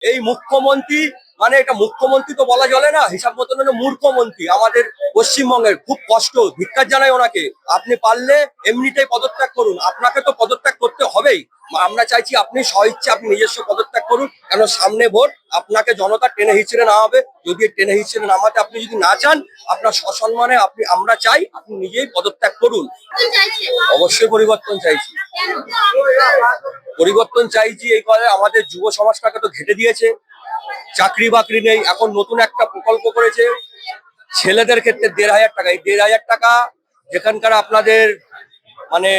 এই মুখ্যমন্ত্রী মানে এটা মুখ্যমন্ত্রী তো বলা চলে না, হিসাব মতন হলো মূর্খমন্ত্রী আমাদের পশ্চিমবঙ্গের। খুব কষ্ট, ধিক্কার জানাই ওনাকে। আপনি পারলে এমনিতেই পদত্যাগ করুন, আপনাকে তো পদত্যাগ করতে হবেই। আমরা চাইছি আপনি স্বইচ্ছে আপনি নিজস্ব পদত্যাগ করুন, কেন সামনে ভোট, আপনাকে জনতা টেনে হিচড়ে নামাবে। যদি টেনে হিচড়ে নামাতে আপনি যদি না চান, আপনার সসম্মানে আমরা চাই আপনি নিজেই পদত্যাগ করুন। অবশ্যই পরিবর্তন চাইছি। পরিবর্তন চাইছি এই করে আমাদের যুব সমাজটাকে তো ঘেটে দিয়েছে, চাকরি বাকরি নেই। এখন নতুন একটা প্রকল্প করেছে ছেলেদের ক্ষেত্রে ১,৫০০ টাকা। এই ১,৫০০ টাকা যেখানকার আপনাদের মানে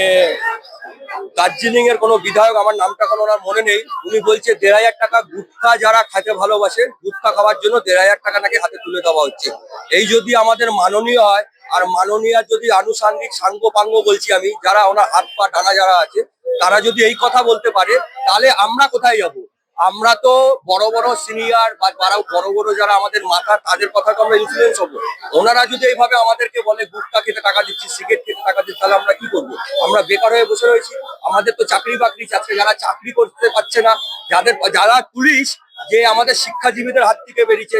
দার্জিলিং এর কোনো বিধায়ক, আমার নামটা কোনো ওনার মনে নেই, উনি বলছে ১,৫০০ টাকা গুটখা যারা খেতে ভালোবাসে গুটখা খাওয়ার জন্য ১,৫০০ টাকা নাকি হাতে তুলে দেওয়া হচ্ছে। এই যদি আমাদের মাননীয় হয়, আর মাননীয় যদি আনুষাঙ্গিক সাঙ্গ পাঙ্গ বলছি আমি, যারা ওনার হাত পা টানা যারা আছে, তারা যদি এই কথা বলতে পারে, তাহলে আমরা কোথায় যাব? আমরা তো বড় বড় সিনিয়র বা বড় বড় যারা আমাদের মাথা, তাদের কথা তো আমরা ইনফ্লুয়েন্স হবো। ওনারা যদি এইভাবে আমাদেরকে বলে গুটখা খেতে টাকা দিচ্ছি, সিগারেট খেতে টাকা দিচ্ছি, তাহলে আমরা কি করবো? আমরা বেকার হয়ে বসে রয়েছি। আমাদের তো চাকরি বাকরি চাচ্ছে, যারা চাকরি করতে পারছে না, যারা পুলিশ যে আমাদের শিক্ষাজীবীদের হাত থেকে বেরিয়েছে,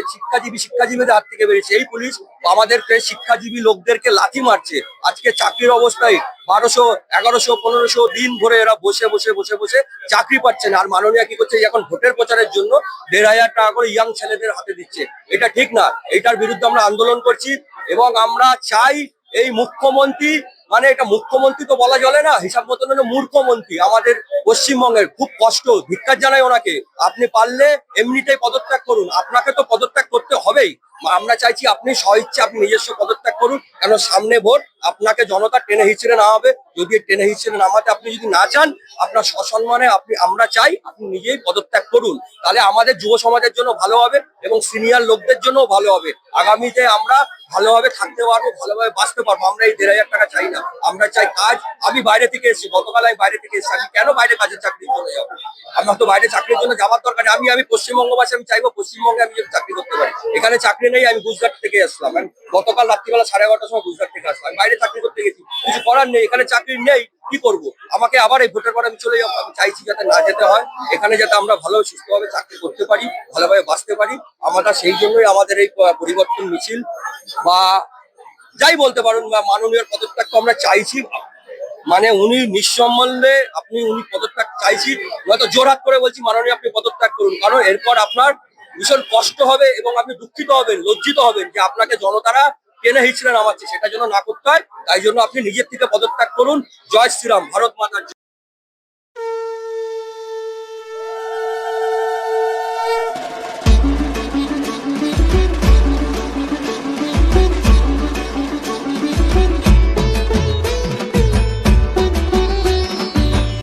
শিক্ষাজীবীদের হাত থেকে বেরিয়েছে, এই পুলিশ আমাদেরকে শিক্ষাজীবী লোকদেরকে লাথি মারছে। আজকে চাকরির অবস্থায় ১২০০, ১১০০, ১৫০০ দিন ধরে এরা বসে বসে বসে বসে চাকরি পাচ্ছে না। আর মাননীয় কি করছে, এখন ভোটের প্রচারের জন্য ১,৫০০ টাকা করে ইয়াং ছেলেদের হাতে দিচ্ছে। এটা ঠিক না, এটার বিরুদ্ধে আমরা আন্দোলন করছি। এবং আমরা চাই এই মুখ্যমন্ত্রী মানে এটা মুখ্যমন্ত্রী তো বলা চলে না, হিসাব মতন হলো মূর্খমন্ত্রী আমাদের পশ্চিমবঙ্গের। খুব কষ্ট, ধিক্কার জানাই ওনাকে। আপনি পারলে এমনিতেই পদত্যাগ করুন, আপনাকে তো পদত্যাগ করতে হবেই। আমরা চাইছি আপনি স্বইচ্ছে আপনি নিজস্ব পদত্যাগ করুন, কেন সামনে ভোট, আপনাকে জনতা টেনে হিচড়ে নামাবে। যদি টেনে হিচড়ে নামাতে আপনি যদি না চান, আপনার সসম্মানে আমরা চাই আপনি নিজেই পদত্যাগ করুন। তাহলে আমাদের যুব সমাজের জন্য ভালো হবে এবং সিনিয়র লোকদের জন্য ভালো হবে। আগামীতে আমরা ভালোভাবে থাকতে পারবো, ভালোভাবে বাঁচতে পারবো। আমরা এই ১,৫০০ টাকা চাই না, আমরা চাই কাজ। আমি বাইরে থেকে এসেছি, গতকাল আমি বাইরে থেকে এসেছি। আমি কেন বাইরে কাজের চাকরির জন্য যাবো? আমার তো বাইরে চাকরির জন্য যাওয়ার দরকার নেই। আমি পশ্চিমবঙ্গবাসী, আমি চাইবো পশ্চিমবঙ্গে আমি চাকরি করতে পারি। এখানে চাকরি নেই, আমি গুজরাট থেকে আসলাম। আমি গতকাল রাত্রিবেলা 11:30টার সময় গুজরাট থেকে আসলাম। আমি বাইরে চাকরি করতে গেছি, কিছু করার নেই। এখানে চাকরি নেই, কি করব? আমাকে আবার এই ভোটের পর আমি চলে যাবো। আমি চাইছি যাতে না যেতে হয়, এখানে যাতে আমরা ভালোভাবে সুস্থভাবে চাকরি করতে পারি, ভালোভাবে বাঁচতে পারি। আমরা সেই জন্যই আমাদের এই পরিবর্তন মিছিল বা যাই বলতে পারুন, বা মাননীয় পদত্যাগ তো আমরা চাইছি। মানে উনি নিঃসম্বন্ধে উনি পদত্যাগ চাইছি, নয়তো জোরহাত করে বলছি মাননীয় আপনি পদত্যাগ করুন। কারণ এরপর আপনার ভীষণ কষ্ট হবে এবং আপনি দুঃখিত হবেন, লজ্জিত হবেন যে আপনাকে জনতারা টেনে হিচড়ে নামাচ্ছে। সেটা যেন না করতে হয়, তাই জন্য আপনি নিজের থেকে পদত্যাগ করুন। জয় শ্রীরাম, ভারত মাতার জয়।